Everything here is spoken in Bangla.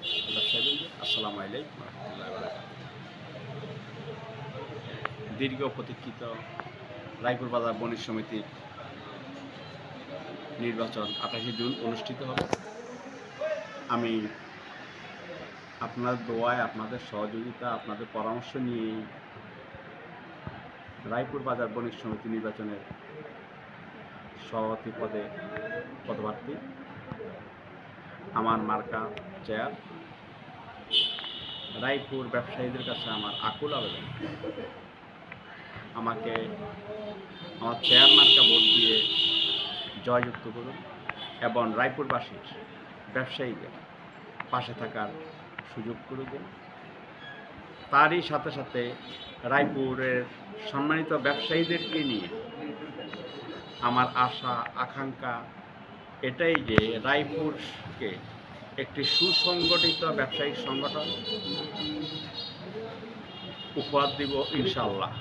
ব্যবসায়ীবৃন্দ, আসসালামু আলাইকুম রহমতুল্লাহ বারাকাতুহু। দীর্ঘ প্রতীক্ষিত রায়পুর বাজার বণিক সমিতির নির্বাচন 28 জুন অনুষ্ঠিত হবে। আমি আপনার দোয়ায়, আপনাদের সহযোগিতা, আপনাদের পরামর্শ নিয়েই রায়পুর বাজার বণিক সমিতি নির্বাচনের সভাপতি পদে পদপ্রার্থী। আমার মার্কা চেয়ার। রায়পুর ব্যবসায়ীদের কাছে আমার আকুল আবেদন, আমাকে আমার চেয়ার মার্কা ভোট দিয়ে জয়যুক্ত করুন এবং রায়পুরবাসীর ব্যবসায়ীদের পাশে থাকার সুযোগ করে দিন। তারই সাথে সাথে রায়পুরের সম্মানিত ব্যবসায়ীদেরকে নিয়ে আমার আশা আকাঙ্ক্ষা এটাই যে রায়পুরকে একটি সুসংগঠিত ব্যবসায়িক সংগঠন উপহার দিব ইনশাআল্লাহ।